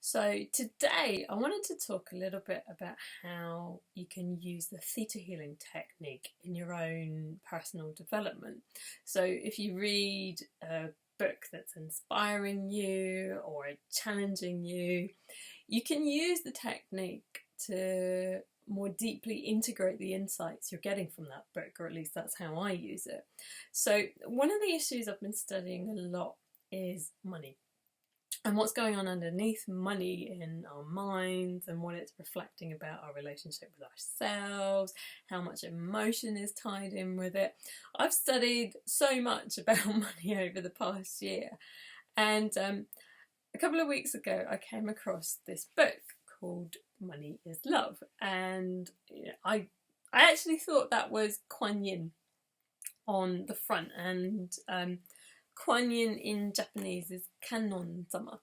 So today I wanted to talk a little bit about how you can use the theta healing technique in your own personal development. So if you read a book that's inspiring you or challenging you, you can use the technique to more deeply integrate the insights you're getting from that book, or at least that's how I use it. So one of the issues I've been studying a lot is money and what's going on underneath money in our minds and what it's reflecting about our relationship with ourselves, how much emotion is tied in with it. I've studied so much about money over the past year, and a couple of weeks ago I came across this book called Money is Love, and I actually thought that was Kuan Yin on the front, and Kuan Yin in Japanese is Kannon sama.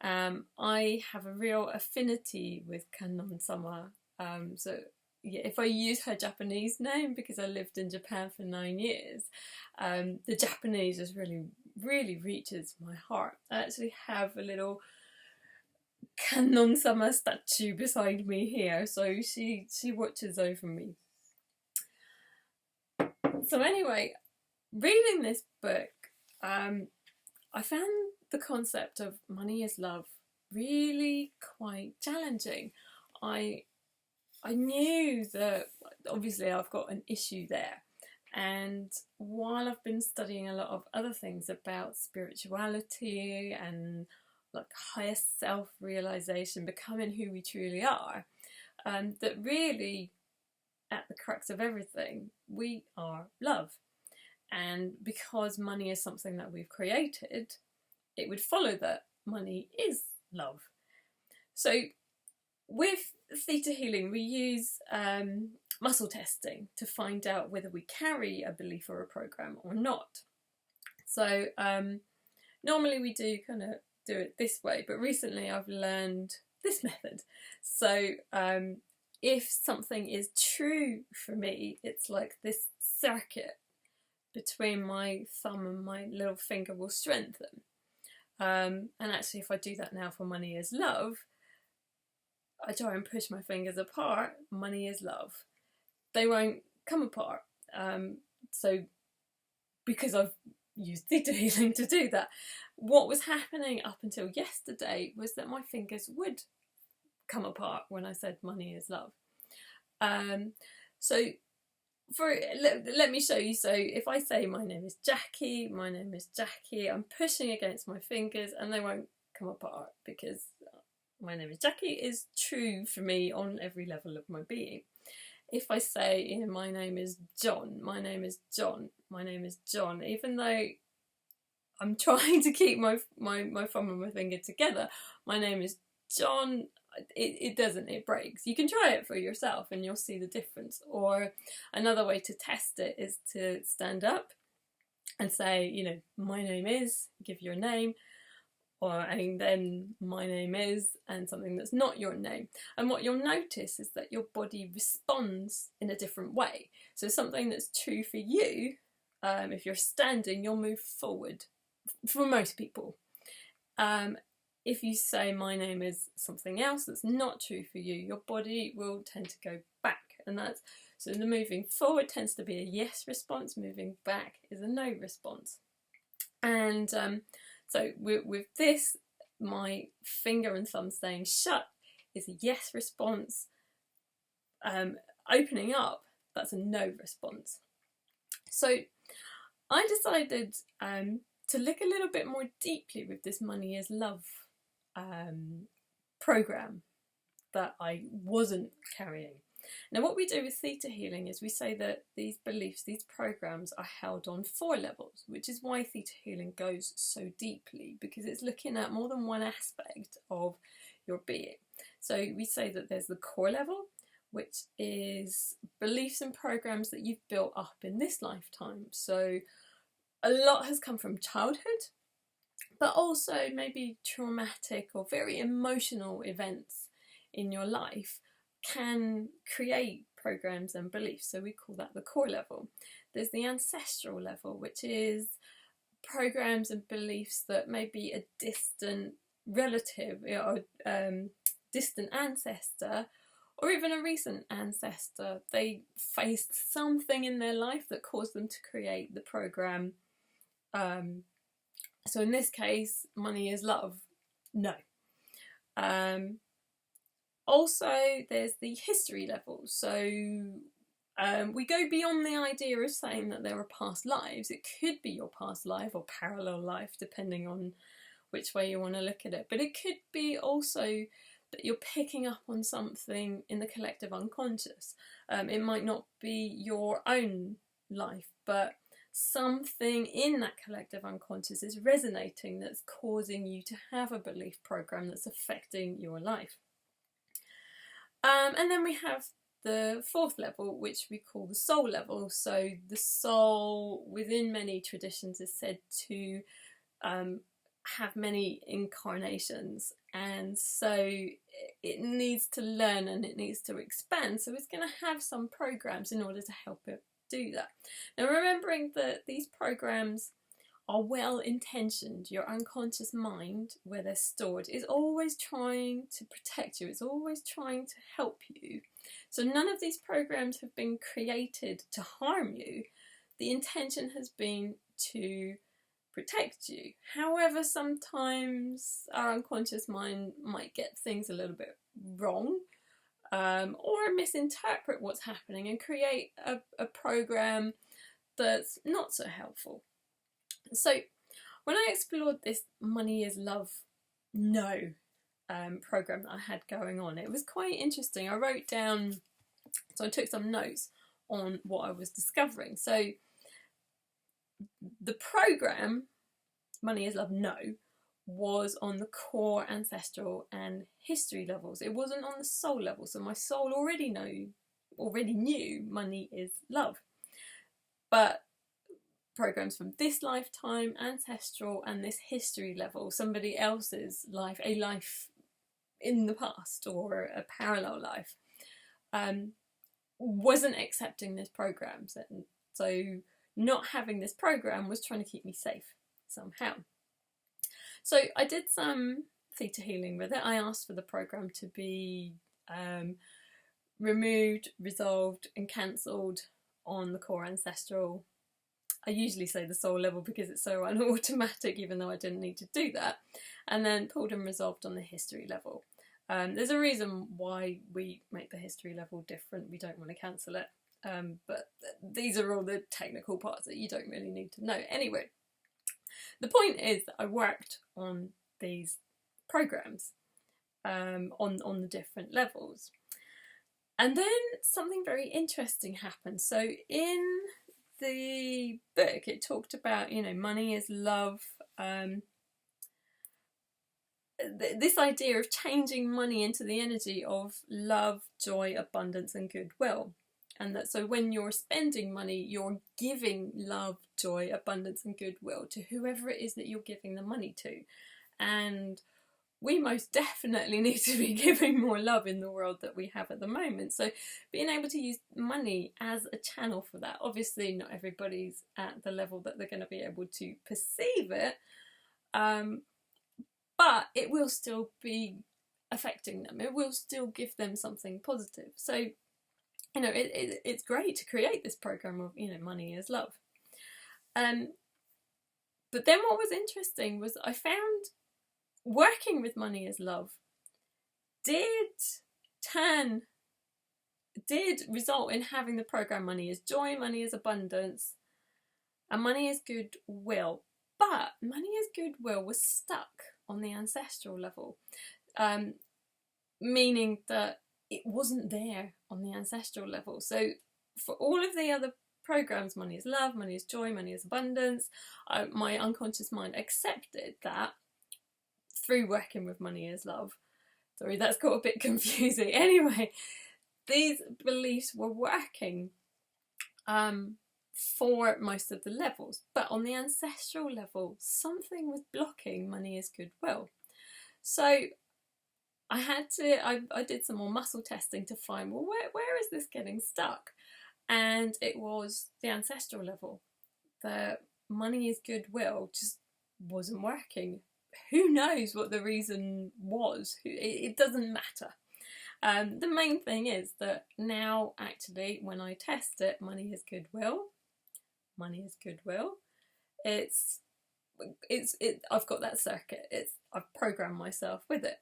I have a real affinity with Kannon sama. So yeah, if I use her Japanese name, because I lived in Japan for 9 years, the Japanese just really reaches my heart. I actually have a little Kannon sama statue beside me here, so she watches over me. So anyway, reading this book, I found the concept of money is love really quite challenging. I knew that obviously I've got an issue there, and while I've been studying a lot of other things about spirituality and like higher self-realization, becoming who we truly are, that really at the crux of everything we are love. And because money is something that we've created, it would follow that money is love. So with theta healing, we use muscle testing to find out whether we carry a belief or a program or not. So normally we do kind of do it this way, but recently I've learned this method. So if something is true for me, it's like this circuit between my thumb and my little finger will strengthen. And actually, if I do that now for money is love, I try and push my fingers apart, money is love. They won't come apart. So because I've used theta healing to do that, what was happening up until yesterday was that my fingers would come apart when I said money is love. So let me show you. So if I say my name is Jackie, I'm pushing against my fingers and they won't come apart because my name is Jackie is true for me on every level of my being. If I say my name is John, even though I'm trying to keep my thumb and my finger together, my name is John, it doesn't, it breaks. You can try it for yourself and you'll see the difference. Or another way to test it is to stand up and say, my name is, give your name, and then my name is, and something that's not your name. And what you'll notice is that your body responds in a different way. So something that's true for you, if you're standing, you'll move forward for most people. If you say my name is something else that's not true for you, your body will tend to go back. And that's, so the moving forward tends to be a yes response, moving back is a no response. And so with this, my finger and thumb staying shut is a yes response. Opening up, that's a no response. So I decided to look a little bit more deeply with this money is love program that I wasn't carrying. Now what we do with theta healing is we say that these beliefs, these programs are held on 4 levels, which is why theta healing goes so deeply, because it's looking at more than one aspect of your being. So we say that there's the core level, which is beliefs and programs that you've built up in this lifetime. So a lot has come from childhood, but also maybe traumatic or very emotional events in your life can create programs and beliefs. So we call that the core level. There's the ancestral level, which is programs and beliefs that may be a distant relative or distant ancestor, or even a recent ancestor, they faced something in their life that caused them to create the program. So in this case, money is love. No. Also, there's the history level. So we go beyond the idea of saying that there are past lives. It could be your past life or parallel life, depending on which way you want to look at it. But it could be also that you're picking up on something in the collective unconscious. It might not be your own life, but something in that collective unconscious is resonating that's causing you to have a belief program that's affecting your life. And then we have the fourth level, which we call the soul level. So the soul, within many traditions, is said to have many incarnations, and so it needs to learn and it needs to expand. So it's going to have some programs in order to help it do that. Now, remembering that these programs are well intentioned, your unconscious mind, where they're stored, is always trying to protect you, it's always trying to help you. So none of these programs have been created to harm you. The intention has been to protect you. However, sometimes our unconscious mind might get things a little bit wrong, or misinterpret what's happening and create a program that's not so helpful. So when I explored this Money is Love No program that I had going on, it was quite interesting. I wrote down, so I took some notes on what I was discovering. So the program Money is Love No was on the core ancestral and history levels. It wasn't on the soul level. So my soul already knew money is love. But programs from this lifetime, ancestral, and this history level, somebody else's life, a life in the past or a parallel life, wasn't accepting this program. So not having this program was trying to keep me safe somehow. So I did some theta healing with it. I asked for the program to be removed, resolved, and cancelled on the core ancestral. I usually say the soul level because it's so unautomatic, even though I didn't need to do that. And then pulled and resolved on the history level. There's a reason why we make the history level different. We don't want to cancel it. But these are all the technical parts that you don't really need to know. Anyway, the point is that I worked on these programs on the different levels. And then something very interesting happened. So in the book, it talked about, money is love. This idea of changing money into the energy of love, joy, abundance, and goodwill. And that so when you're spending money, you're giving love, joy, abundance, and goodwill to whoever it is that you're giving the money to. And we most definitely need to be giving more love in the world that we have at the moment. So being able to use money as a channel for that. Obviously not everybody's at the level that they're going to be able to perceive it, but it will still be affecting them. It will still give them something positive. So, it's great to create this program of, money is love. But then what was interesting was I found working with money is love did result in having the program money is joy, money is abundance, and money is goodwill. But money is goodwill was stuck on the ancestral level, meaning that it wasn't there on the ancestral level. So for all of the other programs, money is love, money is joy, money is abundance, my unconscious mind accepted that through working with money is love. Sorry, that's got a bit confusing. Anyway, these beliefs were working for most of the levels, but on the ancestral level, something was blocking money is goodwill. So I did some more muscle testing to find, well, where is this getting stuck? And it was the ancestral level. The money is goodwill just wasn't working. who knows what the reason was? It doesn't matter. The main thing is that now, actually, when I test it, money is goodwill. Money is goodwill. I've got that circuit. I've programmed myself with it.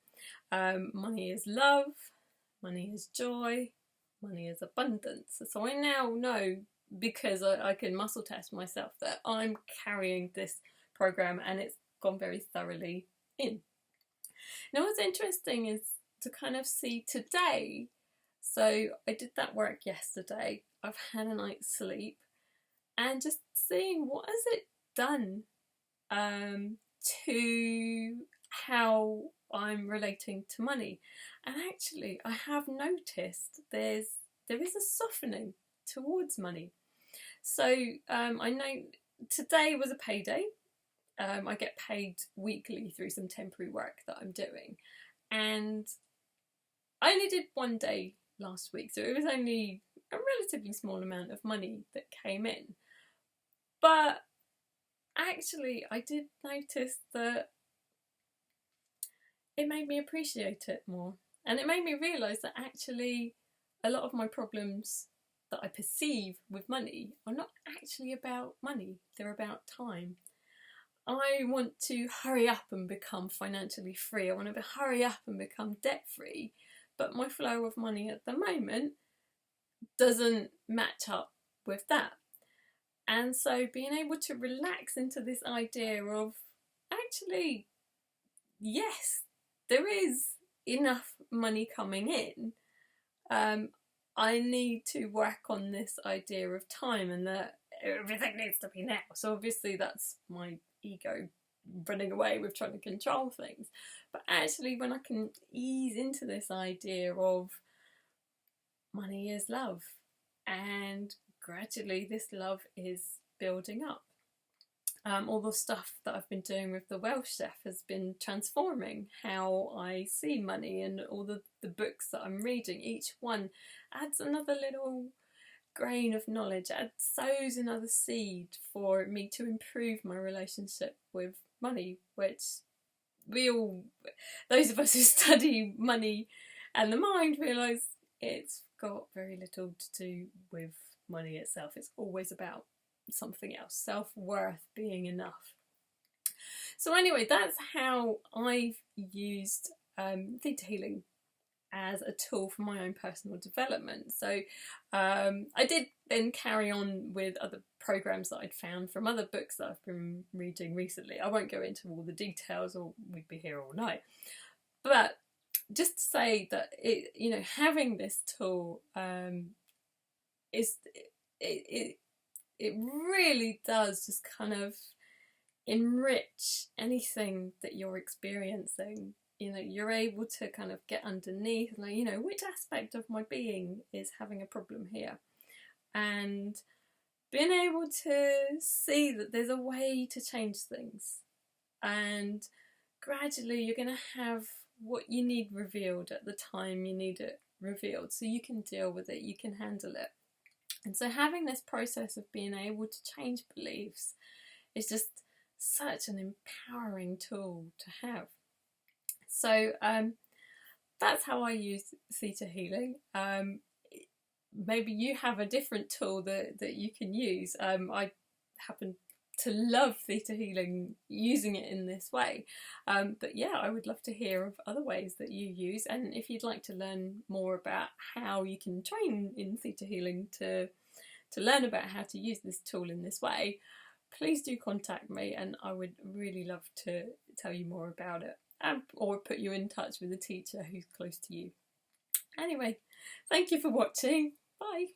Money is love. Money is joy. Money is abundance. So I now know, because I can muscle test myself, that I'm carrying this program and it's gone very thoroughly in. Now what's interesting is to kind of see today. So I did that work yesterday. I've had a night's sleep, and just seeing what has it done to how I'm relating to money. And actually I have noticed there is a softening towards money. So I know today was a payday. I get paid weekly through some temporary work that I'm doing, and I only did one day last week, so it was only a relatively small amount of money that came in. But actually I did notice that it made me appreciate it more, and it made me realise that actually a lot of my problems that I perceive with money are not actually about money, they're about time. I want to hurry up and become financially free. I want to hurry up and become debt free, but my flow of money at the moment doesn't match up with that. And so being able to relax into this idea of, actually, yes, there is enough money coming in. I need to work on this idea of time, and that everything needs to be now. So obviously that's my ego running away with trying to control things. But actually, when I can ease into this idea of money is love, and gradually this love is building up. All the stuff that I've been doing with the Welsh Chef has been transforming how I see money, and all the books that I'm reading, each one adds another little grain of knowledge, sows another seed for me to improve my relationship with money, which those of us who study money and the mind, realise it's got very little to do with money itself. It's always about something else, self-worth, being enough. So anyway, that's how I've used ThetaHealing as a tool for my own personal development. So I did then carry on with other programs that I'd found from other books that I've been reading recently. I won't go into all the details, or we'd be here all night. But just to say that having this tool it really does just kind of enrich anything that you're experiencing. You're able to kind of get underneath, which aspect of my being is having a problem here, and being able to see that there's a way to change things, and gradually you're going to have what you need revealed at the time you need it revealed, so you can deal with it, you can handle it. And so having this process of being able to change beliefs is just such an empowering tool to have. So that's how I use ThetaHealing. Maybe you have a different tool that you can use. I happen to love ThetaHealing, using it in this way. But yeah, I would love to hear of other ways that you use, and if you'd like to learn more about how you can train in ThetaHealing to learn about how to use this tool in this way, please do contact me, and I would really love to tell you more about it, or put you in touch with a teacher who's close to you. Anyway, thank you for watching. Bye.